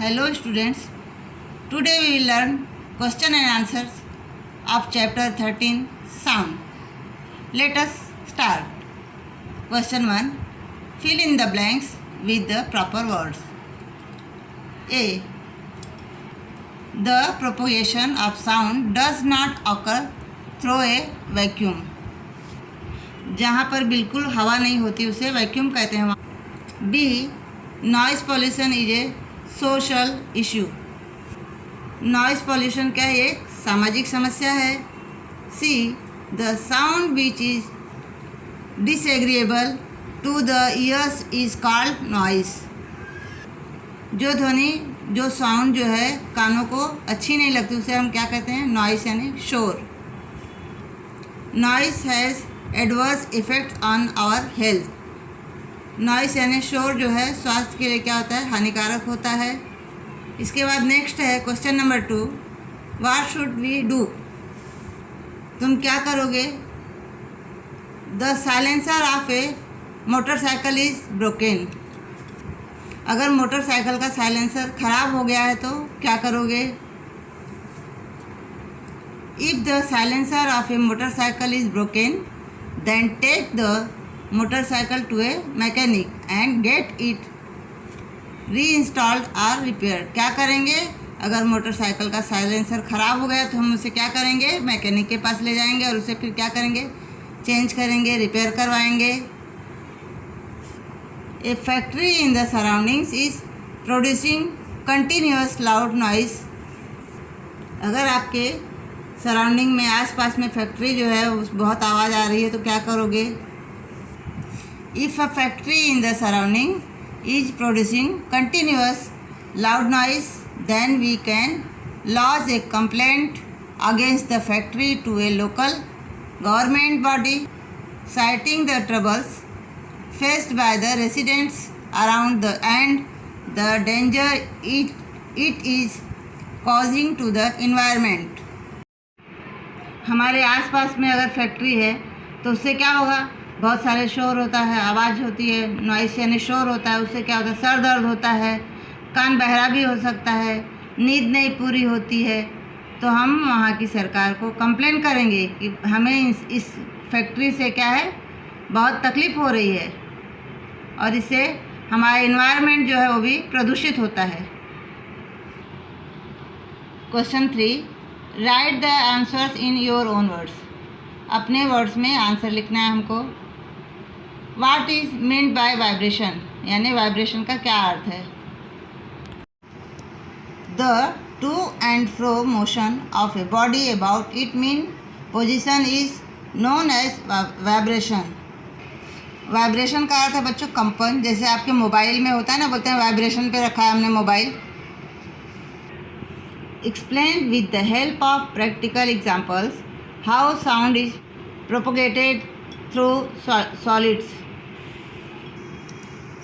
Hello students, today we will learn question and answers of chapter 13 Sound. Let us start. Question 1. Fill in the blanks with the proper words. A. The propagation of sound does not occur through a vacuum. जहाँ पर बिल्कुल हवा नहीं होती उसे vacuum कहते हैं. B. Noise pollution is a social issue. Noise pollution क्या है? एक सामाजिक समस्या है. See. The sound which is disagreeable to the ears is called noise. जो ध्वनि जो साउंड जो है कानों को अच्छी नहीं लगती उसे हम क्या कहते हैं? नॉइस यानी शोर. Noise has adverse effect on our health. Noise यानी शोर जो है स्वास्थ्य के लिए क्या होता है? हानिकारक होता है. इसके बाद नेक्स्ट है question number 2. What should we do? तुम क्या करोगे? The silencer of a motorcycle is broken. अगर मोटरसाइकिल का साइलेंसर खराब हो गया है तो क्या करोगे? If the silencer of a motorcycle is broken then take the motorcycle to a mechanic and get it reinstalled or repaired. क्या करेंगे? अगर मोटरसाइकिल का साइलेंसर ख़राब हो गया तो हम उसे क्या करेंगे? मैकेनिक के पास ले जाएंगे और उसे फिर क्या करेंगे? चेंज करेंगे, रिपेयर करवाएंगे. A factory in the surroundings is producing continuous loud noise. अगर आपके सराउंडिंग में आसपास में फैक्ट्री जो है उस बहुत आवाज़ आ रही है तो क्या करोगे? If a factory in the surrounding is producing continuous loud noise, then we can lodge a complaint against the factory to a local government body, citing the troubles faced by the residents around and the danger it is causing to the environment. हमारे आसपास में अगर factory है तो उससे क्या होगा? बहुत सारे शोर होता है, आवाज़ होती है, नॉइस यानी शोर होता है. उससे क्या होता है? सर दर्द होता है, कान बहरा भी हो सकता है, नींद नहीं पूरी होती है. तो हम वहाँ की सरकार को कंप्लेन करेंगे कि हमें इस फैक्ट्री से क्या है? बहुत तकलीफ़ हो रही है और इससे हमारा इन्वायरमेंट जो है वो भी प्रदूषित होता है. Question 3. Right the answers in your own words. अपने वर्ड्स में आंसर लिखना है हमको. What is meant by vibration? यानी वाइब्रेशन का क्या अर्थ है? The to and fro motion of a body about its mean position is known as vibration. Vibration का अर्थ है बच्चों कंपन. जैसे आपके मोबाइल में होता है ना, बोलते हैं वाइब्रेशन पे रखा है हमने mobile. Explain with the help of practical examples how sound is propagated through solids.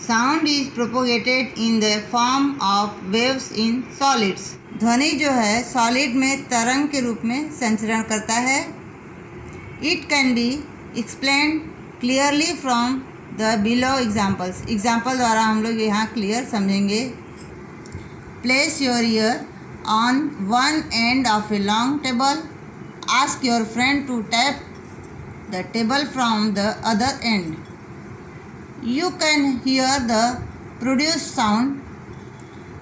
Sound is propagated in the form of waves in solids. ध्वनि जो है सॉलिड में तरंग के रूप में संचरण करता है. It can be explained clearly from the below examples. Example द्वारा हम लोग यहाँ क्लियर समझेंगे. Place your ear on one end of a long table. Ask your friend to tap the table from the other end. You can hear the produced sound.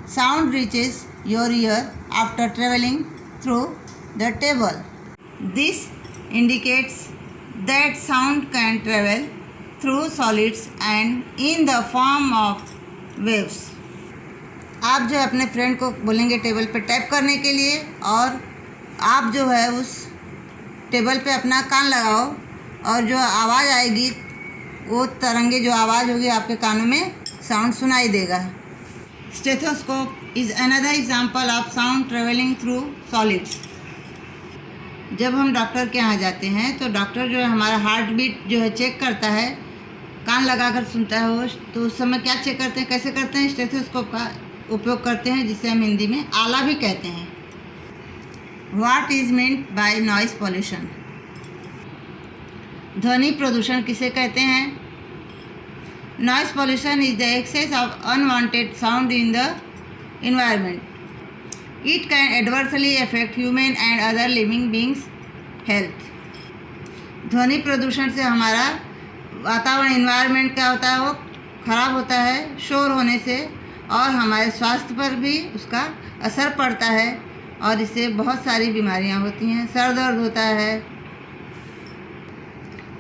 Sound reaches your ear after traveling through the table. This indicates that sound can travel through solids and in the form of waves. आप जो है अपने friend को बोलेंगे table पे tap करने के लिए और आप जो है उस टेबल पे अपना कान लगाओ और जो आवाज़ आएगी वो तरंगे जो आवाज़ होगी आपके कानों में साउंड सुनाई देगा. Stethoscope is another example of sound travelling through solids. जब हम डॉक्टर के यहाँ जाते हैं तो डॉक्टर जो है हमारा हार्ट बीट जो है चेक करता है, कान लगाकर सुनता है वो. तो उस समय क्या चेक करते हैं, कैसे करते हैं? स्टेथोस्कोप का उपयोग करते हैं जिसे हम हिंदी में आला भी कहते हैं. What is meant by noise pollution? ध्वनि प्रदूषण किसे कहते हैं? Noise pollution is the excess of unwanted sound in the environment. It can adversely affect human and other living beings' health. ध्वनि प्रदूषण से हमारा वातावरण इन्वायरमेंट क्या होता है, वो खराब होता है शोर होने से, और हमारे स्वास्थ्य पर भी उसका असर पड़ता है और इससे बहुत सारी बीमारियां होती हैं, सर दर्द होता है।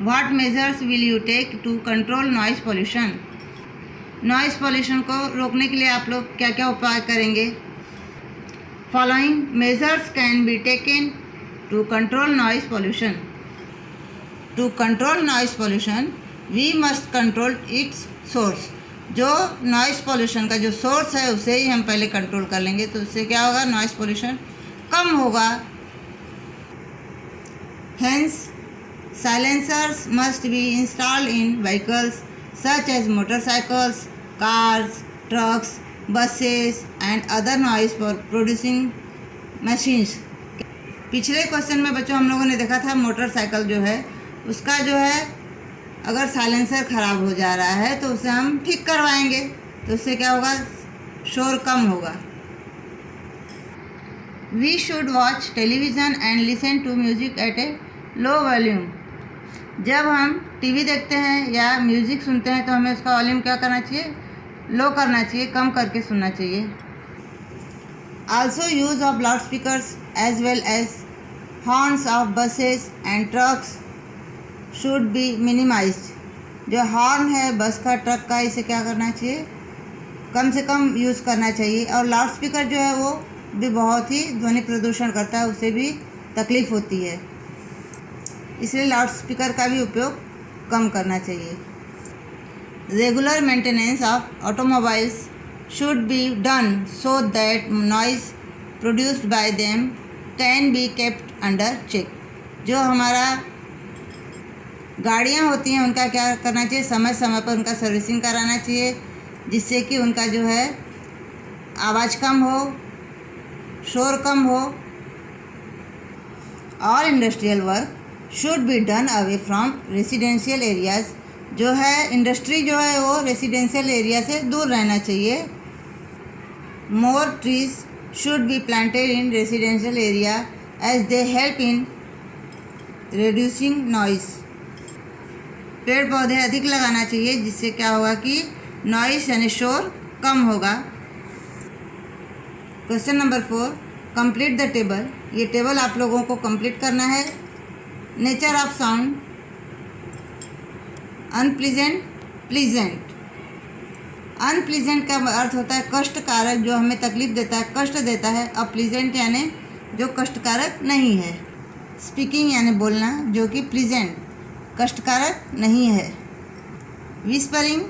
What measures will you take to control noise pollution? Noise pollution को रोकने के लिए आप लोग क्या क्या उपाय करेंगे? Following measures can be taken to control noise pollution. To control noise pollution we must control its source. जो नॉइज़ पॉल्यूशन का जो सोर्स है उसे ही हम पहले कंट्रोल कर लेंगे तो उससे क्या होगा, नॉइज़ पॉल्यूशन कम होगा। Hence silencers must be installed in vehicles such as motorcycles, cars, trucks, buses and other noise producing machines. पिछले क्वेश्चन में बच्चों हम लोगों ने देखा था मोटरसाइकिल जो है उसका जो है अगर साइलेंसर ख़राब हो जा रहा है तो उसे हम ठीक करवाएंगे तो उससे क्या होगा, शोर कम होगा। We should watch television and listen to music at a low volume. जब हम टीवी देखते हैं या म्यूज़िक सुनते हैं तो हमें उसका वॉल्यूम क्या करना चाहिए, लो करना चाहिए, कम करके सुनना चाहिए। Also use of loud speakers as well as horns of buses and trucks should be minimised. जो हॉर्न है बस का, ट्रक का, इसे क्या करना चाहिए, कम से कम यूज़ करना चाहिए। और लाउड स्पीकर जो है वो भी बहुत ही ध्वनि प्रदूषण करता है, उसे भी तकलीफ़ होती है, इसलिए लाउड स्पीकर का भी उपयोग कम करना चाहिए। Regular maintenance of automobiles should be done so that noise produced by them can be kept under check. जो हमारा गाड़ियाँ होती हैं उनका क्या करना चाहिए, समय समय पर उनका सर्विसिंग कराना चाहिए जिससे कि उनका जो है आवाज़ कम हो, शोर कम हो। All industrial work should be done away from residential areas. जो है इंडस्ट्री जो है वो रेसिडेंशियल एरिया से दूर रहना चाहिए। More trees should be planted in residential area as they help in reducing noise. पेड़ पौधे अधिक लगाना चाहिए जिससे क्या होगा कि नॉइज़ यानी शोर कम होगा। Question number 4, complete the table. ये टेबल आप लोगों को कंप्लीट करना है। Nature of sound, unpleasant, pleasant. Unpleasant का अर्थ होता है कष्टकारक, जो हमें तकलीफ देता है, कष्ट देता है। और प्लीजेंट यानी जो कष्टकारक नहीं है। स्पीकिंग यानी बोलना, जो कि प्लीजेंट, कष्टकारक नहीं है। विस्परिंग,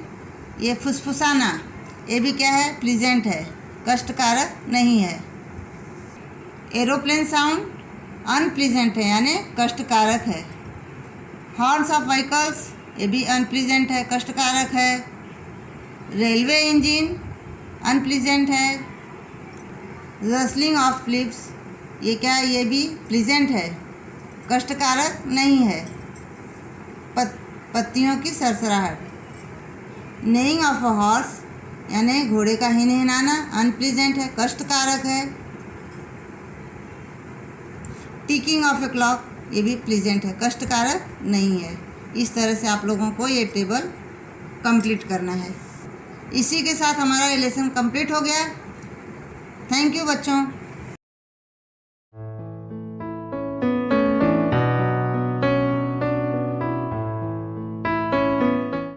ये फुसफुसाना, ये भी क्या है, प्लीजेंट है, कष्टकारक नहीं है। एरोप्लेन साउंड अनप्लीजेंट है यानी कष्टकारक है। हॉर्न्स ऑफ व्हीकल्स, ये भी अनप्लीजेंट है, कष्टकारक है। रेलवे इंजन अनप्लीजेंट है। रसलिंग ऑफ लीव्स, ये क्या है, ये भी प्लीजेंट है, कष्टकारक नहीं है। पत्तियों की सरसराहट। नेइंग ऑफ अ हॉर्स यानी घोड़े का हिनहिनाना अनप्लीजेंट है, कष्टकारक है। टिकिंग ऑफ ए क्लॉक, ये भी प्लीजेंट है, कष्टकारक नहीं है। इस तरह से आप लोगों को ये टेबल कंप्लीट करना है। इसी के साथ हमारा ये लेसन कंप्लीट हो गया। थैंक यू बच्चों।